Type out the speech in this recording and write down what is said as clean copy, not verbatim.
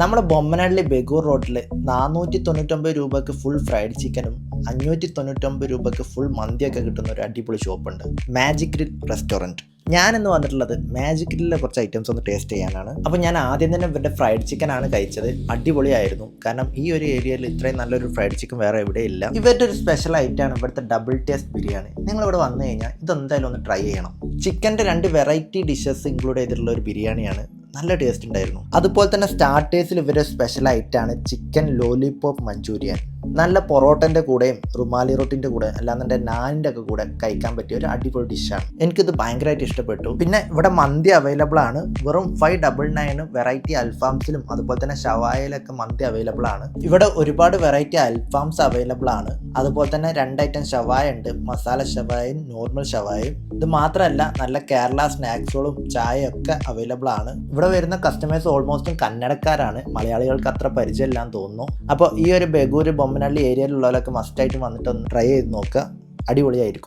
നമ്മുടെ ബൊമ്മനഹള്ളി ബെഗൂർ റോഡിൽ 499 രൂപയ്ക്ക് ഫുൾ ഫ്രൈഡ് ചിക്കനും 599 രൂപയ്ക്ക് ഫുൾ മന്തിയൊക്കെ കിട്ടുന്ന ഒരു അടിപൊളി ഷോപ്പുണ്ട്, മാജിക് ഗ്രിൽ റെസ്റ്റോറൻറ്റ്. ഞാനിന്ന് വന്നിട്ടുള്ളത് മാജിക് ഗ്രില്ലിലെ കുറച്ച് ഐറ്റംസ് ഒന്ന് ടേസ്റ്റ് ചെയ്യാനാണ്. അപ്പോൾ ഞാൻ ആദ്യം തന്നെ ഇവരുടെ ഫ്രൈഡ് ചിക്കൻ ആണ് കഴിച്ചത്. അടിപൊളിയായിരുന്നു. കാരണം ഈ ഒരു ഏരിയയിൽ ഇത്രയും നല്ലൊരു ഫ്രൈഡ് ചിക്കൻ വേറെ എവിടെയില്ല. ഇവരുടെ ഒരു സ്പെഷ്യൽ ഐറ്റമാണ് ഇവിടുത്തെ ഡബിൾ ടേസ്റ്റ് ബിരിയാണി. നിങ്ങളിവിടെ വന്നു കഴിഞ്ഞാൽ ഇതെന്തായാലും ഒന്ന് ട്രൈ ചെയ്യണം. ചിക്കൻ്റെ 2 വെറൈറ്റി ഡിഷസ് ഇൻക്ലൂഡ് ചെയ്തിട്ടുള്ള ഒരു ബിരിയാണിയാണ്. നല്ല ടേസ്റ്റ് ഉണ്ടായിരുന്നു. അതുപോലെ തന്നെ സ്റ്റാർട്ടേഴ്സിൽ ഇവരുടെ സ്പെഷ്യൽ ഐറ്റമാണ് ചിക്കൻ ലോലിപോപ്പ് മഞ്ചൂരിയൻ. നല്ല പൊറോട്ടൻ്റെ കൂടെയും റുമാലി റൊട്ടിൻ്റെ കൂടെ അല്ലാതെ നാനിൻ്റെ ഒക്കെ കൂടെ കഴിക്കാൻ പറ്റിയ ഒരു അടിപൊളി ഡിഷാണ്. എനിക്കിത് ഭയങ്കരമായിട്ട് ഇഷ്ടപ്പെട്ടു. പിന്നെ ഇവിടെ മന്തി അവൈലബിൾ ആണ്. വെറും 599 വെറൈറ്റി അൽഫാംസിലും അതുപോലെ തന്നെ ഷവായയിലൊക്കെ മന്തി അവൈലബിൾ ആണ്. ഇവിടെ ഒരുപാട് വെറൈറ്റി അൽഫാംസ് അവൈലബിൾ ആണ്. അതുപോലെ തന്നെ 2 ഐറ്റം ഷവായ ഉണ്ട്, മസാല ഷവായയും നോർമൽ ഷവായയും. ഇത് മാത്രമല്ല നല്ല കേരള സ്നാക്സുകളും ചായയൊക്കെ അവൈലബിൾ ആണ്. ഇവിടെ വരുന്ന കസ്റ്റമേഴ്സ് ഓൾമോസ്റ്റും കന്നഡക്കാരാണ്. മലയാളികൾക്ക് അത്ര പരിചയമില്ലാന്ന് തോന്നുന്നു. അപ്പോൾ ഈ ഒരു ബെഗൂര് ബൊമ്മനഹള്ളി ഏരിയയിലുള്ളവരൊക്കെ മസ്റ്റായിട്ട് വന്നിട്ടൊന്ന് ട്രൈ ചെയ്ത് നോക്കുക. അടിപൊളിയായിരിക്കും.